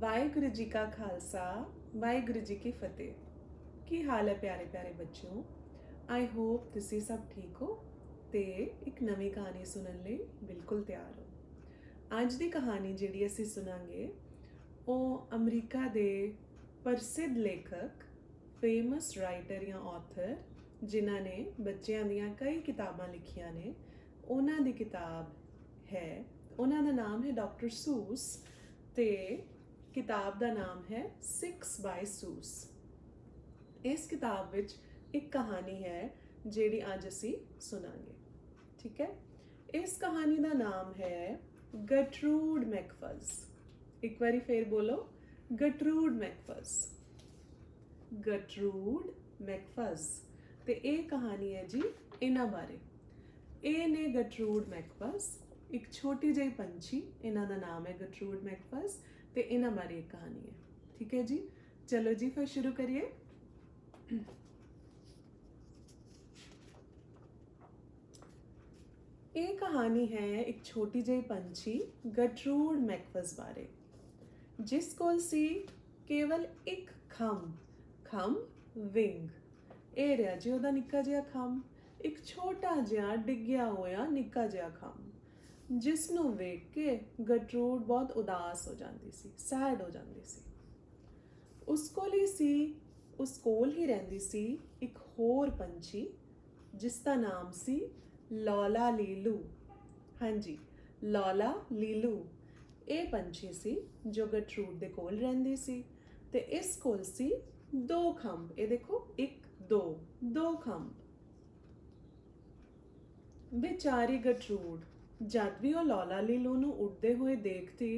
वाहिगुरु जी का खालसा वाहिगुरु जी की फतेह। की हाल है प्यारे प्यारे बच्चों। आई होप तुसी सब ठीक हो ते एक नवी कहानी सुनने ਲਈ बिल्कुल तैयार हो। ਅੱਜ ਦੀ ਕਹਾਣੀ ਜਿਹੜੀ ਅਸੀਂ ਸੁਣਾਂਗੇ ਉਹ ਅਮਰੀਕਾ ਦੇ ਪ੍ਰਸਿੱਧ ਲੇਖਕ ਫੇਮਸ ਰਾਈਟਰ ਜਾਂ ਆਥਰ ਜਿਨ੍ਹਾਂ ਨੇ ਬੱਚਿਆਂ ਦੀਆਂ ਕਈ ਕਿਤਾਬਾਂ ਲਿਖੀਆਂ ਨੇ ਉਹਨਾਂ ਦੀ ਕਿਤਾਬ ਹੈ। ਉਹਨਾਂ ਦਾ ਨਾਮ ਹੈ ਡਾਕਟਰ ਸੂਸ ਤੇ किताब का नाम है 6 बाय सूस। इस किताब विच एक कहानी है जिहड़ी अज असी सुनांगे। ठीक है, इस कहानी का नाम है गटरूड मैकफज। एक बारी फिर बोलो, गटरूड मैकफज। गटरूड मैकफज ते ये कहानी है जी इन्हां बारे। ये ने गटरूड मैकफज, एक छोटी जी पंछी, इन्हां दा नाम है गटरूड मैकफज ते इन्हां बारे एक कहानी है। ठीक है जी, चलो जी फिर शुरू करिए। ये कहानी है एक छोटी जी पंछी गटरूड मैकफज बारे, जिस कोल सी केवल एक खम विंग। ये रहा जी ओहदा निक्का जिहा खम, एक छोटा जिहा डिग्गिया होया निक्का जिहा खम, जिसनों वेख के गटरूड बहुत उदास हो जाती सी, सैड हो जाती सी। उस कोल ही सी, उस कोल ही रहिंदी सी एक होर पंछी जिसका नाम सी लौला लीलू। हाँ जी, लौला लीलू ये पंछी सी जो गटरूड दे कोल रहिंदी सी ते इस कोल सी दो खंभ। ये देखो, एक दो खंभ। बेचारी गटरूड जद भी वह लौला लीलू नूं उड़दे हुए देखती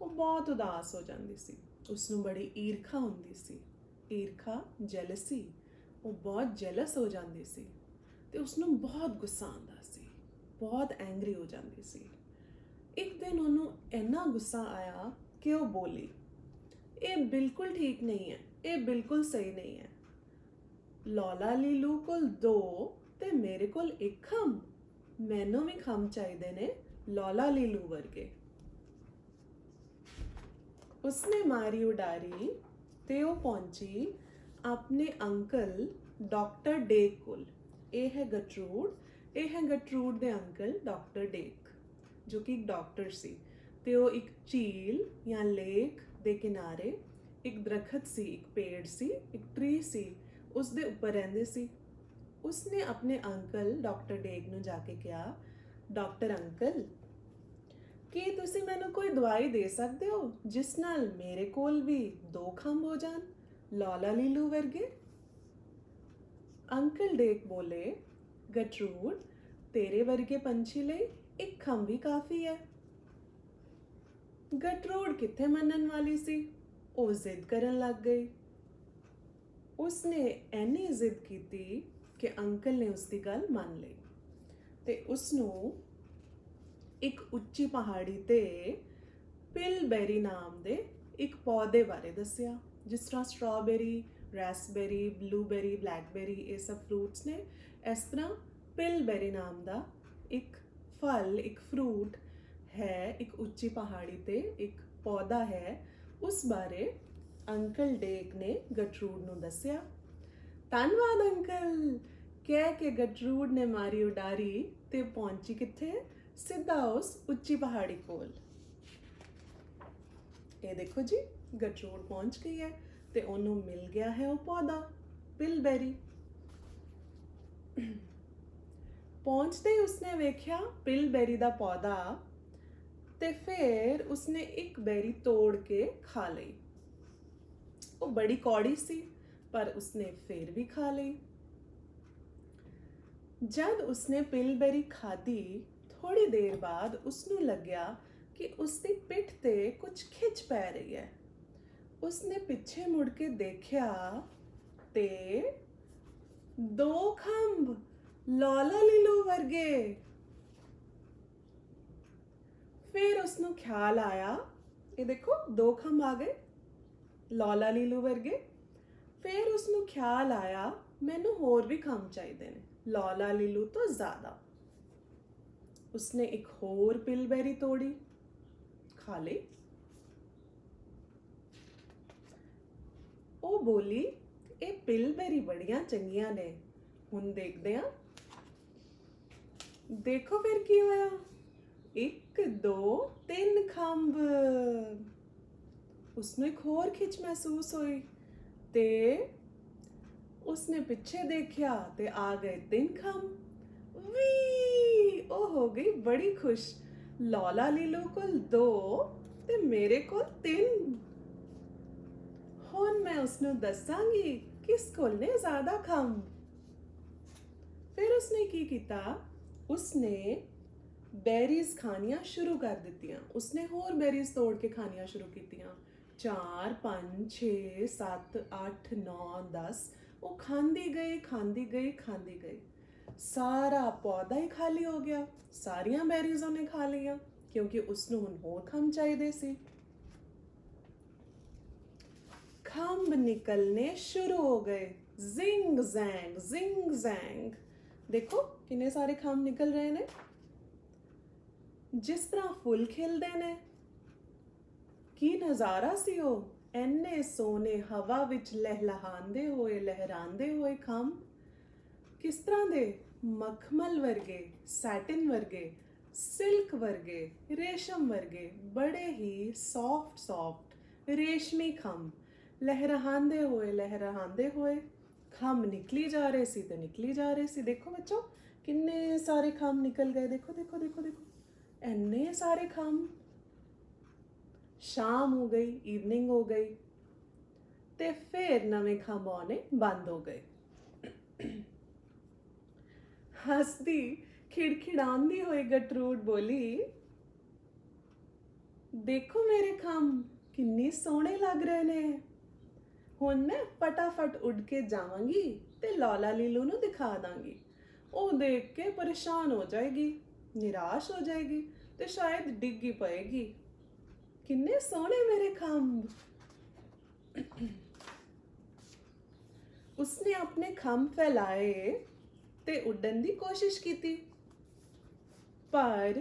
वो बहुत उदास हो जाती सी। उसनूं बड़ी ईरखा हुंदी सी, ईरखा जैलसी। वो बहुत जैलस हो जाती सी ते उसनूं बहुत गुस्सा आंदा सी, बहुत एंग्री हो जाती सी। एक दिन उन्हों इन्ना गुस्सा आया कि वो बोली, ये बिल्कुल ठीक नहीं है, ये बिल्कुल सही नहीं है। लौला लीलू कोल दो ते मेरे कोल एक खंभ, मैनू भी खंभ चाहिए ने लौला लीलू वर्गे। उसने मारी उडारी ते वो पहुंची अपने अंकल डॉक्टर डेक कोल। ये है गटरूड, ये है गटरूड दे अंकल डॉक्टर डेक, जो कि एक डॉक्टर सी। ते वो एक झील या लेक दे किनारे एक दरखत सी, एक पेड़ सी, एक ट्री सी, उस दे ऊपर रहंदे सी। उसने अपने अंकल डॉक्टर डेक नूं जाके कहा, डॉक्टर अंकल ਕੀ ਤੁਸੀਂ ਮੈਨੂੰ ਕੋਈ ਦਵਾਈ ਦੇ ਸਕਦੇ ਹੋ ਜਿਸ ਨਾਲ ਮੇਰੇ ਕੋਲ ਵੀ ਦੋ ਖੰਭ ਹੋ ਜਾਣ, ਲੌਲਾ ਲੀਲੂ ਵਰਗੇ। ਅੰਕਲ ਡੇਕ ਬੋਲੇ, ਗਟਰੂਡ ਤੇਰੇ ਵਰਗੇ ਪੰਛੀ ਲਈ ਇੱਕ ਖੰਭ ਵੀ ਕਾਫੀ ਹੈ। ਗਟਰੂਡ ਕਿੱਥੇ ਮੰਨਣ ਵਾਲੀ ਸੀ, ਉਹ ਜ਼ਿੱਦ ਕਰਨ ਲੱਗ ਗਈ। ਉਸਨੇ ਇੰਨੀ ਜ਼ਿੱਦ ਕੀਤੀ ਕਿ ਅੰਕਲ ਨੇ ਉਸਦੀ ਗੱਲ ਮੰਨ ਲਈ ਤੇ ਉਸਨੂੰ एक उच्ची पहाड़ी ते पिलबेरी नाम दे एक पौधे बारे दसिया। जिस तरह स्ट्रॉबेरी, रैसबेरी, ब्लूबेरी, ब्लैकबेरी ये सब फ्रूट्स ने, इस तरह पिलबेरी नाम दा एक फल, एक फ्रूट है एक उच्ची पहाड़ी ते एक पौधा है। उस बारे अंकल डेक ने गटरूड नूं दसिया। धन्नवाद अंकल कह के गटरूड ने मारी उडारी ते पहुंची किथे, सीधा उस उच्ची पहाड़ी कोल। ये देखो जी, गटरूड पहुंच गई है ते ओनू मिल गया है वो पौधा पिलबेरी। पहुंचते ही उसने वेख्या पिलबेरी दा पौधा ते फिर उसने एक बेरी तोड़ के खा लई। वो बड़ी कौड़ी सी पर उसने फिर भी खा लई। जद उसने पिलबेरी खाधी थोड़ी देर बाद उसनू लग्या कि उसकी पिठ ते कुछ खिच पै रही है। उसने पिछे मुड़ के देखा ते दो खंभ लौला लीलू वर्गे। फिर उसनू ख्याल आया, ये देखो दो खंभ आ गए लौला लीलू वर्गे। फिर उसनू ख्याल आया, मैनू होर भी खंभ चाहिए ने लौला लीलू तो ज़्यादा। उसने एक होर पिलबेरी तोड़ी, खा ली। ਉਹ ਬੋਲੀ, ਇਹ ਪਿਲ ਮੇਰੀ ਬੜੀਆਂ ਚੰਗੀਆਂ ਨੇ। ਹੁਣ ਦੇਖਦੇ ਹਾਂ। ਦੇਖੋ ਫਿਰ ਕੀ ਹੋਇਆ। 1 2 3 ਖੰਭ। ਉਸਨੂੰ ਇੱਕ ਹੋਰ ਖਿੱਚ ਮਹਿਸੂਸ ਹੋਈ ਤੇ ਉਸਨੇ ਪਿੱਛੇ ਦੇਖਿਆ ਤੇ ਆ ਗਏ 3 ਖੰਭ। ਵੀ ਉਹ ਹੋ ਗਈ ਬੜੀ ਖੁਸ਼। ਲੌਲਾ ਲੀਲੂ ਕੋਲ 2 ਤੇ ਮੇਰੇ ਕੋਲ 3। ਹੁਣ ਮੈਂ ਉਸਨੂੰ ਦੱਸਾਂਗੀ ਕਿਸ ਕੋਲ ਨੇ ਜ਼ਿਆਦਾ ਖੰਭ। ਫਿਰ ਉਸਨੇ ਕੀ ਕੀਤਾ, ਉਸਨੇ ਬੈਰੀਜ਼ ਖਾਣੀਆਂ ਸ਼ੁਰੂ ਕਰ ਦਿੱਤੀਆਂ। ਉਸਨੇ ਹੋਰ ਬੈਰੀਜ਼ ਤੋੜ ਕੇ ਖਾਣੀਆਂ ਸ਼ੁਰੂ ਕੀਤੀਆਂ। 4 5 6 7 8 9 10। ਉਹ ਖਾਂਦੀ ਗਈ ਖਾਂਦੀ ਗਈ ਖਾਂਦੀ ਗਈ। ਸਾਰਾ ਪੌਦਾ ਹੀ ਖਾਲੀ ਹੋ ਗਿਆ। ਸਾਰੀਆਂ ਬੈਰੀਜ਼ ਉਹਨੇ ਖਾ ਲਈਆਂ ਕਿਉਂਕਿ ਉਸਨੂੰ ਹੁਣ ਹੋਰ ਖੰਭ ਚਾਹੀਦੇ ਸੀ। ਖੰਭ ਨਿਕਲਨੇ ਸ਼ੁਰੂ ਹੋ ਗਏ। ਜ਼ਿੰਗ ਜ਼ੈਂਗ ਜ਼ਿੰਗ ਜ਼ੈਂਗ। ਦੇਖੋ ਕਿੰਨੇ ਸਾਰੇ ਖੰਭ ਨਿਕਲ ਰਹੇ ਨੇ। ਜਿਸ ਤਰ੍ਹਾਂ ਫੁੱਲ ਖਿਲਦੇ ਨੇ। ਕੀ ਨਜ਼ਾਰਾ ਸੀ ਉਹ। ਐਨੇ ਸੋਹਣੇ ਹਵਾ ਵਿੱਚ ਲਹਿਰਾਉਂਦੇ ਹੋਏ ਖੰਭ। ਕਿਸ ਤਰ੍ਹਾਂ ਦੇ, ਮਖਮਲ ਵਰਗੇ, ਸੈਟਿਨ ਵਰਗੇ, ਸਿਲਕ ਵਰਗੇ, ਰੇਸ਼ਮ ਵਰਗੇ, ਬੜੇ ਹੀ ਸੌਫਟ ਰੇਸ਼ਮੀ ਖੰਭ। ਲਹਿਰਾਉਂਦੇ ਹੋਏ ਖੰਭ ਨਿਕਲੀ ਜਾ ਰਹੇ ਸੀ ਤੇ ਨਿਕਲੀ ਜਾ ਰਹੇ ਸੀ। ਦੇਖੋ ਬੱਚੋ ਕਿੰਨੇ ਸਾਰੇ ਖੰਭ ਨਿਕਲ ਗਏ। ਦੇਖੋ ਦੇਖੋ ਦੇਖੋ ਦੇਖੋ ਐਨੇ ਸਾਰੇ ਖੰਭ। ਸ਼ਾਮ ਹੋ ਗਈ, ਈਵਨਿੰਗ ਹੋ ਗਈ ਤੇ ਫਿਰ ਨਵੇਂ ਖੰਭ ਆਉਣੇ ਬੰਦ ਹੋ ਗਏ। ਹੱਸਦੀ ਖਿੜਖਿੜਾਉਂਦੀ ਹੋਈ ਗਟਰੂਡ ਬੋਲੀ, ਦੇਖੋ ਮੇਰੇ ਖੰਭ ਕਿੰਨੇ ਸੋਹਣੇ ਲੱਗ ਰਹੇ ਨੇ। ਹੁਣ ਮੈਂ ਫਟਾਫਟ ਉੱਡ ਕੇ ਜਾਵਾਂਗੀ ਤੇ ਲੌਲਾ ਲੀਲੂ ਨੂੰ ਦਿਖਾ ਦਾਂਗੀ। ਉਹ ਦੇਖ ਕੇ ਪਰੇਸ਼ਾਨ ਹੋ ਜਾਏਗੀ, ਨਿਰਾਸ਼ ਹੋ ਜਾਏਗੀ ਤੇ ਸ਼ਾਇਦ ਡਿੱਗ ਹੀ ਪਏਗੀ। ਕਿੰਨੇ ਸੋਹਣੇ ਮੇਰੇ ਖੰਭ। ਉਸਨੇ ਆਪਣੇ ਖੰਭ ਫੈਲਾਏ ਤੇ ਉੱਡਣ ਦੀ ਕੋਸ਼ਿਸ਼ ਕੀਤੀ, ਪਰ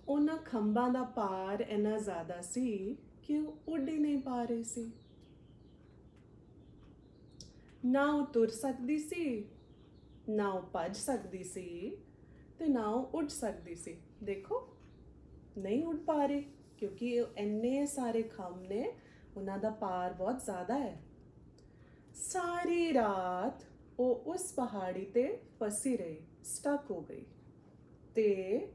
ਉਹਨਾਂ ਖੰਭਾਂ ਦਾ ਭਾਰ ਇੰਨਾ ਜ਼ਿਆਦਾ ਸੀ ਕਿ ਉਹ ਉੱਡ ਹੀ ਨਹੀਂ ਪਾ ਰਹੇ ਸੀ। ਨਾ ਉਹ ਤੁਰ ਸਕਦੀ ਸੀ, ਨਾ ਉਹ ਭੱਜ ਸਕਦੀ ਸੀ ਤੇ ਨਾ ਉਹ ਉੱਡ ਸਕਦੀ ਸੀ। ਦੇਖੋ ਨਹੀਂ ਉੱਡ ਪਾ ਰਹੇ ਕਿਉਂਕਿ ਇੰਨੇ ਸਾਰੇ ਖੰਭ ਨੇ, ਉਹਨਾਂ ਦਾ ਭਾਰ ਬਹੁਤ ਜ਼ਿਆਦਾ ਹੈ। ਸਾਰੀ ਰਾਤ ਉਹ ਉਸ ਪਹਾੜੀ ਤੇ ਫਸੀ ਰਹੀ, ਸਟਕ ਹੋ ਗਈ ਤੇ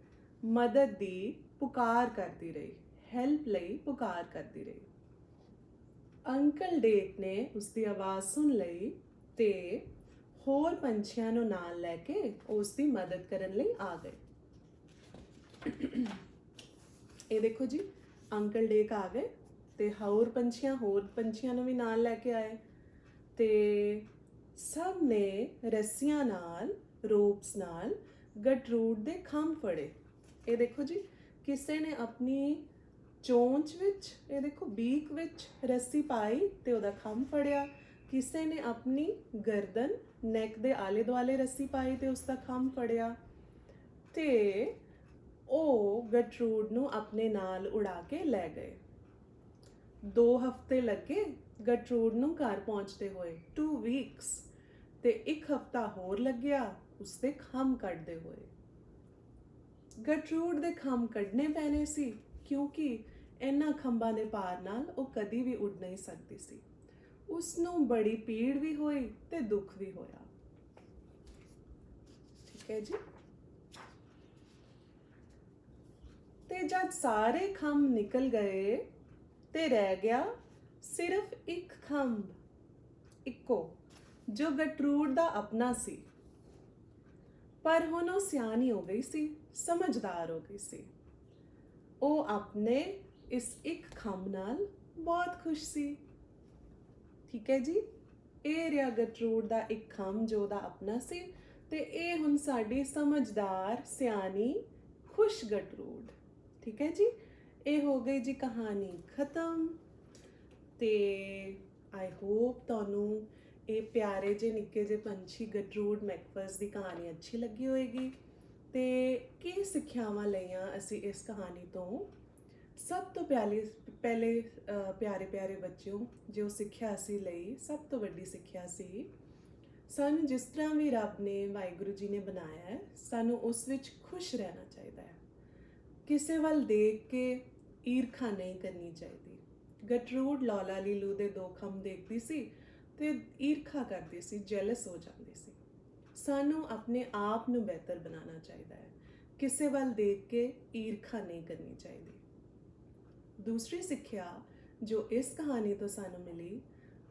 ਮਦਦ ਦੀ ਪੁਕਾਰ ਕਰਦੀ ਰਹੀ, ਹੈਲਪ ਲਈ ਪੁਕਾਰ ਕਰਦੀ ਰਹੀ। ਅੰਕਲ ਡੇਕ ਨੇ ਉਸਦੀ ਆਵਾਜ਼ ਸੁਣ ਲਈ ਤੇ ਹੋਰ ਪੰਛੀਆਂ ਨੂੰ ਨਾਲ ਲੈ ਕੇ ਉਸ ਦੀ ਮਦਦ ਕਰਨ ਲਈ ਆ ਗਏ। ਇਹ ਦੇਖੋ ਜੀ, ਅੰਕਲ ਡੇਕ ਆ ਗਏ ਤੇ ਹੋਰ ਪੰਛੀਆਂ ਨੂੰ ਵੀ ਨਾਲ ਲੈ ਕੇ ਆਏ ਤੇ ਸਭ ਨੇ ਰੱਸੀਆਂ ਨਾਲ, ਰੋਪਸ ਨਾਲ ਗਟਰੂਡ ਦੇ ਖੰਭ ਫੜੇ। ਇਹ ਦੇਖੋ ਜੀ, ਕਿਸੇ ਨੇ ਆਪਣੀ ਚੋਂਚ ਵਿੱਚ, ਇਹ ਦੇਖੋ ਬੀਕ ਵਿੱਚ ਰੱਸੀ ਪਾਈ ਤੇ ਉਹਦਾ ਖੰਭ ਫੜਿਆ। ਕਿਸੇ ਨੇ ਆਪਣੀ ਗਰਦਨ, ਨੈਕ ਦੇ ਆਲੇ ਦੁਆਲੇ ਰੱਸੀ ਪਾਈ ਤੇ ਉਸਦਾ ਖੰਭ ਫੜਿਆ ਤੇ ਉਹ ਗਟਰੂਡ ਨੂੰ ਆਪਣੇ ਨਾਲ ਉਡਾ ਕੇ ਲੈ ਗਏ। 2 ਹਫ਼ਤੇ ਲੱਗੇ ਗਟਰੂਡ ਨੂੰ ਘਰ ਪਹੁੰਚਦੇ ਹੋਏ, 2 weeks, ਤੇ 1 ਹਫ਼ਤਾ ਹੋਰ ਲੱਗਿਆ ਉਸਦੇ ਖੰਭ ਕੱਢਦੇ ਹੋਏ। ਗਟਰੂਡ ਦੇ ਖੰਭ ਕੱਢਣੇ ਪੈਣੇ ਸੀ ਕਿਉਂਕਿ ਇਹਨਾਂ ਖੰਭਾਂ ਦੇ ਭਾਰ ਨਾਲ ਉਹ ਕਦੀ ਵੀ ਉੱਡ ਨਹੀਂ ਸਕਦੀ ਸੀ। ਉਸਨੂੰ ਬੜੀ ਪੀੜ ਵੀ ਹੋਈ ਤੇ ਦੁੱਖ ਵੀ ਹੋਇਆ। ਠੀਕ ਹੈ ਜੀ। ਤੇ ਜਦ ਸਾਰੇ ਖੰਭ ਨਿਕਲ ਗਏ ਤੇ ਰਹਿ ਗਿਆ ਸਿਰਫ 1 ਖੰਭ, ਇੱਕੋ, ਜੋ ਗਟਰੂਡ ਦਾ ਆਪਣਾ ਸੀ। ਪਰ ਹੁਣ ਉਹ ਸਿਆਣੀ ਹੋ ਗਈ ਸੀ, ਸਮਝਦਾਰ ਹੋ ਗਈ ਸੀ। ਉਹ ਆਪਣੇ ਇਸ 1 ਖੰਭ ਨਾਲ ਬਹੁਤ ਖੁਸ਼ ਸੀ। ਠੀਕ ਹੈ ਜੀ। ਇਹ ਰਿਹਾ ਗਟਰੂਡ ਦਾ 1 ਖੰਭ ਜੋ ਉਹਦਾ ਆਪਣਾ ਸੀ ਤੇ ਇਹ ਹੁਣ ਸਾਡੀ ਸਮਝਦਾਰ, ਸਿਆਣੀ, ਖੁਸ਼ ਗਟਰੂਡ। ਠੀਕ ਹੈ ਜੀ। ਇਹ ਹੋ ਗਈ ਜੀ ਕਹਾਣੀ ਖਤਮ। ਤੇ ਆਈ ਹੋਪ ਤੁਹਾਨੂੰ ਇਹ ਪਿਆਰੇ ਜਿਹੇ ਨਿੱਕੇ ਜਿਹੇ ਪੰਛੀ ਗਟਰੂਡ ਮੈਕਫਰਸ ਦੀ ਕਹਾਣੀ ਅੱਛੀ ਲੱਗੀ ਹੋਏਗੀ। ਤੇ ਕੀ ਸਿੱਖਿਆਵਾਂ ਲਈਆਂ ਅਸੀਂ ਇਸ ਕਹਾਣੀ ਤੋਂ। ਸਭ ਤੋਂ ਪਹਿਲੇ ਪਿਆਰੇ ਪਿਆਰੇ ਬੱਚਿਓ, ਜੋ ਸਿੱਖਿਆ ਅਸੀਂ ਲਈ ਸਭ ਤੋਂ ਵੱਡੀ ਸਿੱਖਿਆ ਸੀ, ਸਾਨੂੰ ਜਿਸ ਤਰ੍ਹਾਂ ਵੀ ਰੱਬ ਨੇ, ਵਾਹਿਗੁਰੂ ਜੀ ਨੇ ਬਣਾਇਆ ਹੈ, ਸਾਨੂੰ ਉਸ ਵਿੱਚ ਖੁਸ਼ ਰਹਿਣਾ ਚਾਹੀਦਾ ਹੈ। ਕਿਸੇ ਵੱਲ ਦੇਖ ਕੇ ਈਰਖਾ ਨਹੀਂ ਕਰਨੀ ਚਾਹੀਦੀ। ਗਟਰੂਡ ਲੌਲਾ ਲੀਲੂ ਦੇ ਦੋ ਖੰਭ ਦੇਖਦੀ ਸੀ ਤੇ ਈਰਖਾ ਕਰਦੀ ਸੀ, ਜੈਲਸ ਹੋ ਜਾਂਦੀ ਸੀ। ਸਾਨੂੰ ਆਪਣੇ ਆਪ ਨੂੰ ਬਿਹਤਰ ਬਣਾਉਣਾ ਚਾਹੀਦਾ ਹੈ, ਕਿਸੇ ਵੱਲ ਦੇਖ ਕੇ ਈਰਖਾ ਨਹੀਂ ਕਰਨੀ ਚਾਹੀਦੀ। ਦੂਸਰੀ ਸਿੱਖਿਆ ਜੋ ਇਸ ਕਹਾਣੀ ਤੋਂ ਸਾਨੂੰ ਮਿਲੀ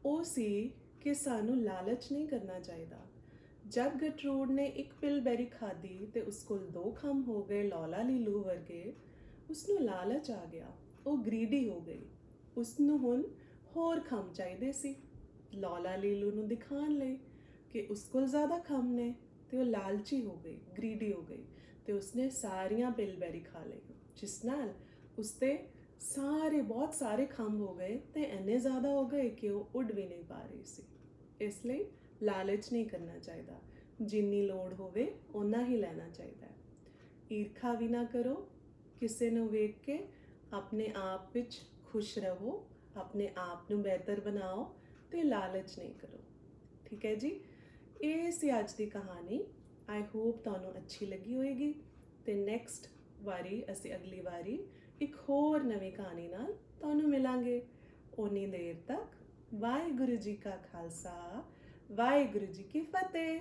ਉਹ ਸੀ ਕਿ ਸਾਨੂੰ ਲਾਲਚ ਨਹੀਂ ਕਰਨਾ ਚਾਹੀਦਾ। ਜਦ ਗਟਰੂਡ ਨੇ ਇੱਕ ਪਿਲਬੈਰੀ ਖਾਧੀ ਤੇ ਉਸ ਕੋਲ ਦੋ ਖੰਭ ਹੋ ਗਏ ਲੌਲਾ ਲੀਲੂ ਵਰਗੇ, ਉਸਨੂੰ ਲਾਲਚ ਆ ਗਿਆ, ਉਹ ਗਰੀਡੀ ਹੋ ਗਈ। ਉਸਨੂੰ ਹੁਣ ਹੋਰ ਖੰਭ ਚਾਹੀਦੇ ਸੀ ਲੌਲਾ ਲੀਲੂ ਨੂੰ ਦਿਖਾਉਣ ਲਈ ਕਿ ਉਸ ਕੋਲ ਜ਼ਿਆਦਾ ਖੰਭ ਨੇ, ਤੇ ਉਹ ਲਾਲਚੀ ਹੋ ਗਈ, ਗਰੀਡੀ ਹੋ ਗਈ ਤੇ ਉਸਨੇ ਸਾਰੀਆਂ ਪਿਲਬੈਰੀ ਖਾ ਲਈ, ਜਿਸ ਨਾਲ ਉਸਤੇ ਬਹੁਤ ਸਾਰੇ ਖੰਭ ਹੋ ਗਏ ਤੇ ਇੰਨੇ ਜ਼ਿਆਦਾ ਹੋ ਗਏ ਕਿ ਉਹ ਉੱਡ ਵੀ ਨਹੀਂ ਪਾ ਰਹੀ ਸੀ। ਇਸ ਲਈ ਲਾਲਚ ਨਹੀਂ ਕਰਨਾ ਚਾਹੀਦਾ, ਜਿੰਨੀ ਲੋੜ ਹੋਵੇ ਓਨਾ ਹੀ ਲੈਣਾ ਚਾਹੀਦਾ ਹੈ। ਈਰਖਾ ਵੀ ਨਾ ਕਰੋ, ਕਿਸੇ ਨੂੰ ਵੇਖ ਕੇ ਆਪਣੇ ਆਪ ਵਿੱਚ ਖੁਸ਼ ਰਹੋ, ਆਪਣੇ ਆਪ ਨੂੰ ਬਿਹਤਰ ਬਣਾਓ ਤੇ ਲਾਲਚ ਨਹੀਂ ਕਰੋ। ਠੀਕ ਹੈ ਜੀ, ਇਹ ਸੀ ਅੱਜ ਦੀ ਕਹਾਣੀ। ਆਈ ਹੋਪ ਤੁਹਾਨੂੰ ਅੱਛੀ ਲੱਗੀ ਹੋਏਗੀ ਤੇ ਨੈਕਸਟ ਵਾਰੀ ਅਸੀਂ ਅਗਲੀ ਵਾਰੀ ਇੱਕ ਹੋਰ ਨਵੀਂ ਕਹਾਣੀ ਨਾਲ ਤੁਹਾਨੂੰ ਮਿਲਾਂਗੇ। ਓਨੀ ਦੇਰ ਤੱਕ ਵਾਹਿਗੁਰੂ ਜੀ ਕਾ ਖਾਲਸਾ, ਵਾਹਿਗੁਰੂ ਜੀ ਕੀ ਫਤਿਹ।